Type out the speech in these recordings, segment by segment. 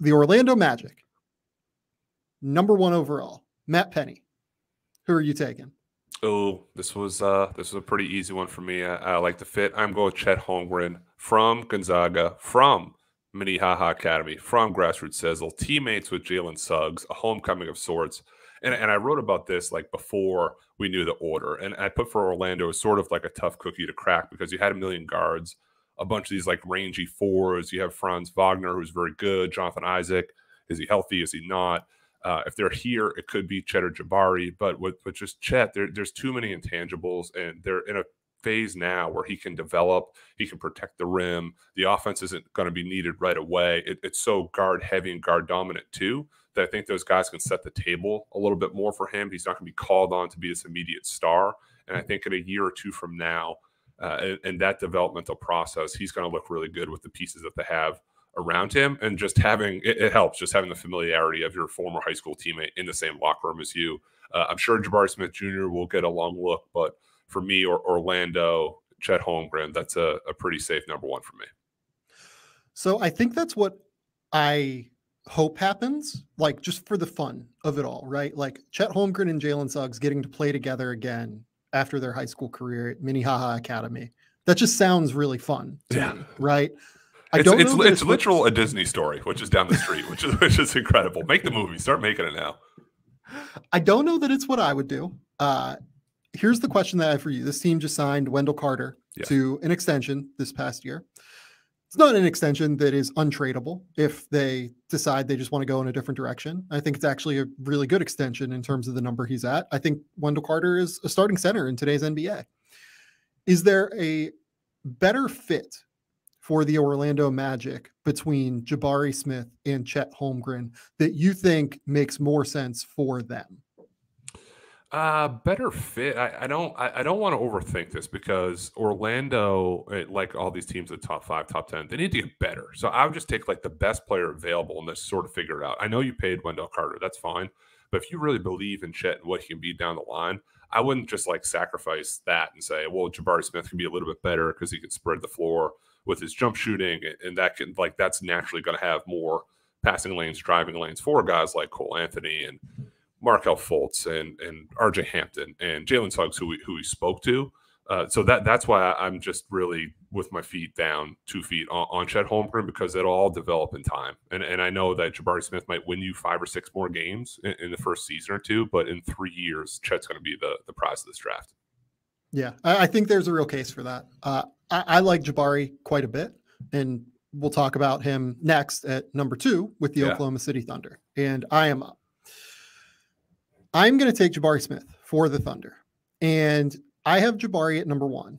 The Orlando Magic, #1 overall, Matt Pennie. Who are you taking? Oh, this was a pretty easy one for me. I like the fit. I'm going with Chet Holmgren from Gonzaga, from Minnehaha Academy, from Grassroots Sizzle, teammates with Jalen Suggs, a homecoming of sorts. And I wrote about this like before we knew the order. And I put for Orlando as sort of like a tough cookie to crack because you had a million guards, a bunch of these like rangy fours. You have Franz Wagner, who's very good. Jonathan Isaac, is he healthy? Is he not? If they're here, it could be Chet or Jabari, but with just Chet, there's too many intangibles, and they're in a phase now where he can develop, he can protect the rim. The offense isn't going to be needed right away. It's so guard heavy and guard dominant too that I think those guys can set the table a little bit more for him. He's not going to be called on to be this immediate star, and I think in a year or two from now, in that developmental process, he's going to look really good with the pieces that they have around him, and just having it helps just having the familiarity of your former high school teammate in the same locker room as you. I'm sure Jabari Smith Jr. will get a long look, but for me, or Orlando, Chet Holmgren, that's a pretty safe #1 for me. So I think that's what I hope happens, like just for the fun of it all, right? Like Chet Holmgren and Jalen Suggs getting to play together again after their high school career at Minnehaha Academy. That just sounds really fun to me, right? It's literal a Disney story, which is down the street, which is incredible. Make the movie. Start making it now. I don't know that it's what I would do. Here's the question that I have for you. This team just signed Wendell Carter to an extension this past year. It's not an extension that is untradeable if they decide they just want to go in a different direction. I think it's actually a really good extension in terms of the number he's at. I think Wendell Carter is a starting center in today's NBA. Is there a better fit for the Orlando Magic between Jabari Smith and Chet Holmgren that you think makes more sense for them? Better fit. I don't want to overthink this because Orlando, like all these teams at top 5, top 10, they need to get better. So I would just take like the best player available and just sort of figure it out. I know you paid Wendell Carter, that's fine, but if you really believe in Chet and what he can be down the line, I wouldn't just like sacrifice that and say, well, Jabari Smith can be a little bit better because he can spread the floor with his jump shooting, and that can that's naturally going to have more passing lanes, driving lanes for guys like Cole Anthony and Markelle Fultz and RJ Hampton and Jalen Suggs, who we spoke to. So that's why I'm just really with my feet down 2 feet on Chet Holmgren, because it'll all develop in time. And I know that Jabari Smith might win you 5 or 6 more games in the first season or two, but in 3 years, Chet's going to be the prize of this draft. Yeah, I think there's a real case for that. I like Jabari quite a bit, and we'll talk about him next at #2 with the Oklahoma City Thunder. And I'm going to take Jabari Smith for the Thunder. And I have Jabari at #1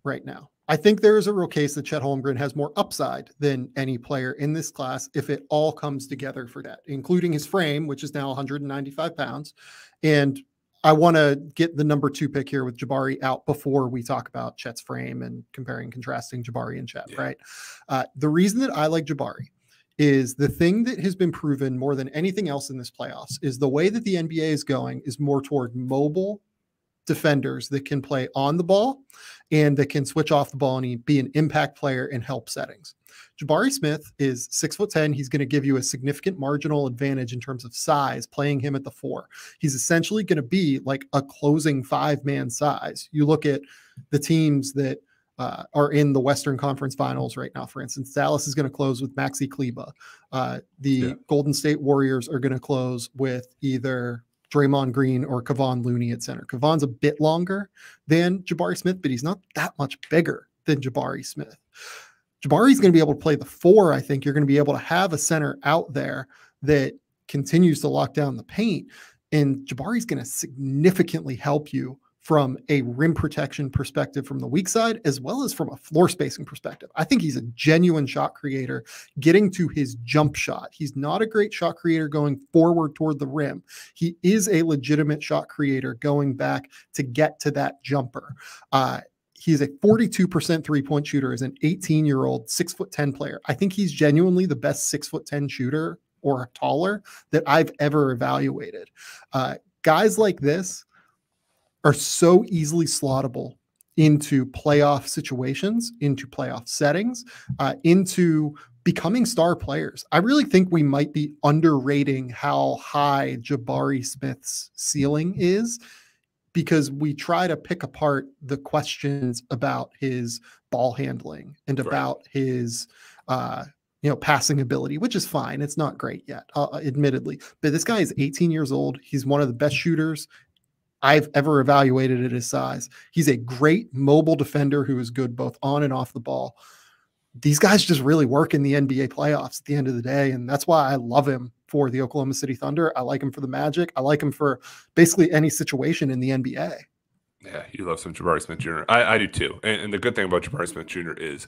right now. I think there is a real case that Chet Holmgren has more upside than any player in this class if it all comes together for that, including his frame, which is now 195 pounds. And I want to get the #2 pick here with Jabari out before we talk about Chet's frame and comparing, contrasting Jabari and Chet, right? The reason that I like Jabari is the thing that has been proven more than anything else in this playoffs is the way that the NBA is going is more toward mobile defenders that can play on the ball and that can switch off the ball and be an impact player in help settings. Jabari Smith is 6'10". He's going to give you a significant marginal advantage in terms of size, playing him at the 4. He's essentially going to be like a closing 5-man size. You look at the teams that are in the Western Conference Finals right now. For instance, Dallas is going to close with Maxi Kleber. Golden State Warriors are going to close with either Draymond Green or Kevon Looney at center. Kevon's a bit longer than Jabari Smith, but he's not that much bigger than Jabari Smith. Jabari's going to be able to play the 4. I think you're going to be able to have a center out there that continues to lock down the paint, and Jabari's going to significantly help you from a rim protection perspective from the weak side, as well as from a floor spacing perspective. I think he's a genuine shot creator getting to his jump shot. He's not a great shot creator going forward toward the rim. He is a legitimate shot creator going back to get to that jumper. He's a 42% three-point shooter as an 18-year-old, 6'10" player. I think he's genuinely the best 6'10" shooter or taller that I've ever evaluated. Guys like this are so easily slottable into playoff situations, into playoff settings, into becoming star players. I really think we might be underrating how high Jabari Smith's ceiling is, because we try to pick apart the questions about his ball handling and about his passing ability, which is fine. It's not great yet, admittedly. But this guy is 18 years old. He's one of the best shooters I've ever evaluated at his size. He's a great mobile defender who is good both on and off the ball. These guys just really work in the NBA playoffs at the end of the day. And that's why I love him for the Oklahoma City Thunder. I like him for the Magic. I like him for basically any situation in the NBA. Yeah, you love some Jabari Smith Jr. I do too. And the good thing about Jabari Smith Jr. is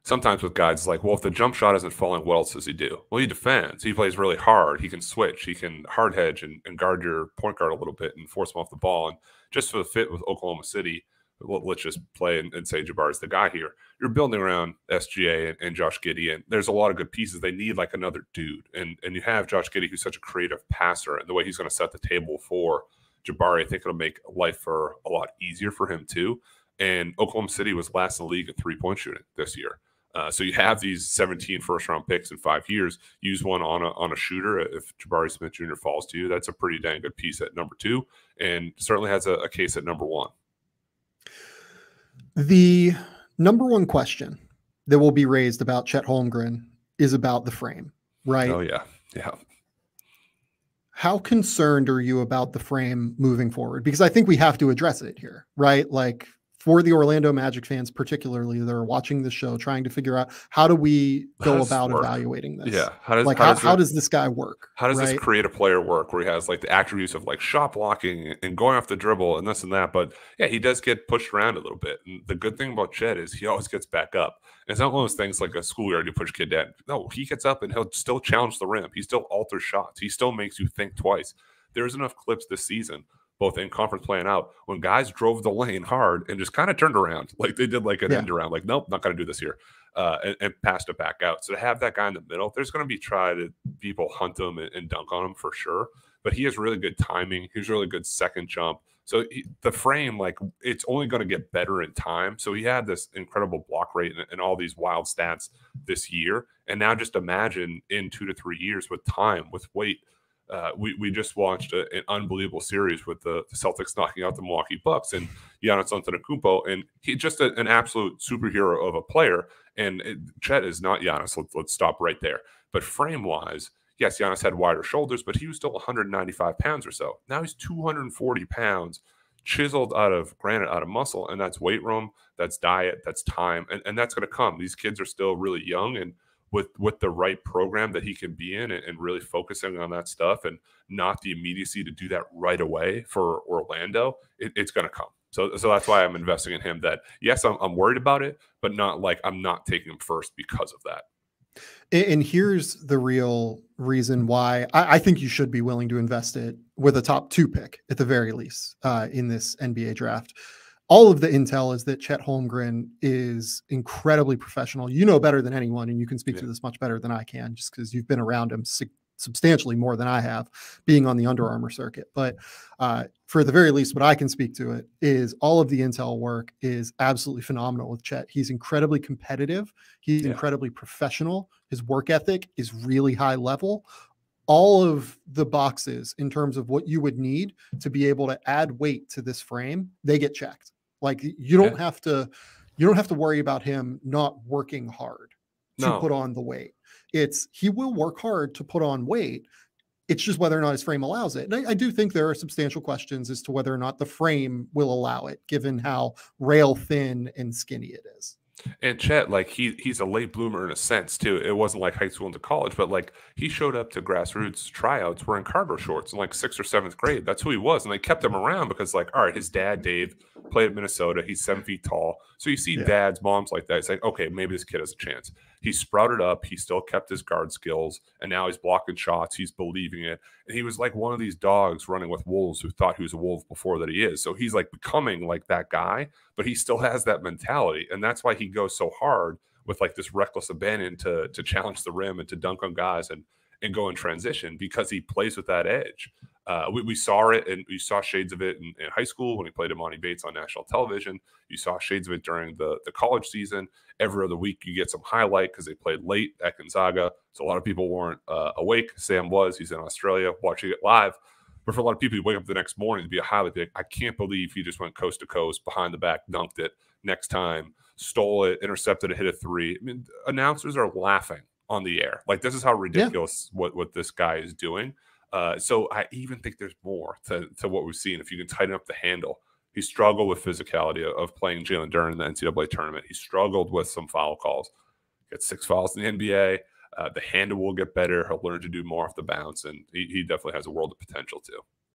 sometimes with guys like, well, if the jump shot isn't falling, what else does he do? Well, he defends. He plays really hard. He can switch. He can hard hedge and guard your point guard a little bit and force him off the ball. And just for the fit with Oklahoma City, let's just play and say Jabari's the guy here. You're building around SGA and Josh Giddey, and there's a lot of good pieces. They need like another dude. And you have Josh Giddey, who's such a creative passer, and the way he's going to set the table for Jabari, I think it'll make life for a lot easier for him too. And Oklahoma City was last in the league in three-point shooting this year. So you have these 17 first-round picks in 5 years. Use one on a shooter. If Jabari Smith Jr. falls to you, that's a pretty dang good piece at number 2, and certainly has a case at number 1. The number one question that will be raised about Chet Holmgren is about the frame, right? Oh, yeah. Yeah. How concerned are you about the frame moving forward? Because I think we have to address it here, right? Like, for the Orlando Magic fans, particularly, that are watching the show, trying to figure out how do we go about evaluating this? Yeah. How does this guy work? How does this create a player work where he has like the attributes of like shot blocking and going off the dribble and this and that? But yeah, he does get pushed around a little bit. And the good thing about Chet is he always gets back up. And it's not one of those things like a schoolyard you push a kid down. No, he gets up and he'll still challenge the rim. He still alters shots. He still makes you think twice. There's enough clips this season, both in conference play and out, when guys drove the lane hard and just kind of turned around, like they did like an end around, like, nope, not going to do this here, and passed it back out. So to have that guy in the middle, there's going to be people hunt him and dunk on him for sure. But he has really good timing. He's really good second jump. So the frame, like, it's only going to get better in time. So he had this incredible block rate and all these wild stats this year. And now just imagine in 2 to 3 years with time, with weight. We just watched an unbelievable series with the Celtics knocking out the Milwaukee Bucks and Giannis Antetokounmpo, and he's just an absolute superhero of a player. And Chet is not Giannis. Let's stop right there. But frame-wise, yes, Giannis had wider shoulders, but he was still 195 pounds or so. Now he's 240 pounds, chiseled out of granite, out of muscle, and that's weight room, that's diet, that's time, and that's going to come. These kids are still really young, and with the right program that he can be in and really focusing on that stuff and not the immediacy to do that right away for Orlando, it's going to come. So that's why I'm investing in him. That, yes, I'm worried about it, but not like I'm not taking him first because of that. And here's the real reason why I think you should be willing to invest it with a top 2 pick at the very least in this NBA draft. All of the intel is that Chet Holmgren is incredibly professional. You know better than anyone, and you can speak to this much better than I can, just because you've been around him substantially more than I have, being on the Under Armour circuit. But for the very least, what I can speak to it is all of the intel work is absolutely phenomenal with Chet. He's incredibly competitive. He's incredibly professional. His work ethic is really high level. All of the boxes in terms of what you would need to be able to add weight to this frame, they get checked. Like, you don't have to worry about him not working hard to put on the weight. He will work hard to put on weight. It's just whether or not his frame allows it. And I do think there are substantial questions as to whether or not the frame will allow it, given how rail thin and skinny it is. And Chet, like, he's a late bloomer in a sense too. It wasn't like high school into college, but like he showed up to grassroots tryouts wearing cargo shorts in like 6th or 7th grade. That's who he was, and they kept him around because, like, all right, his dad Dave played at Minnesota. He's 7 feet tall, so you see dads, moms like that. It's like, okay, maybe this kid has a chance. He sprouted up. He still kept his guard skills, and now he's blocking shots. He's believing it, and he was like one of these dogs running with wolves who thought he was a wolf before that he is. So he's like becoming like that guy, but he still has that mentality, and that's why he goes so hard with like this reckless abandon to challenge the rim and to dunk on guys and go in transition, because he plays with that edge. We saw it, and we saw shades of it in high school when he played Imani Bates on national television. You saw shades of it during the college season. Every other week, you get some highlight because they played late at Gonzaga. So a lot of people weren't awake. Sam was. He's in Australia watching it live. But for a lot of people, you wake up the next morning to be a highlight. Be like, I can't believe he just went coast to coast, behind the back, dunked it. Next time, stole it, intercepted it, hit a three. I mean, announcers are laughing on the air. Like, this is how ridiculous what this guy is doing. So I even think there's more to what we've seen. If you can tighten up the handle, he struggled with physicality of playing Jalen Duren in the NCAA tournament. He struggled with some foul calls. Got 6 fouls in the NBA. The handle will get better. He'll learn to do more off the bounce, and he definitely has a world of potential too.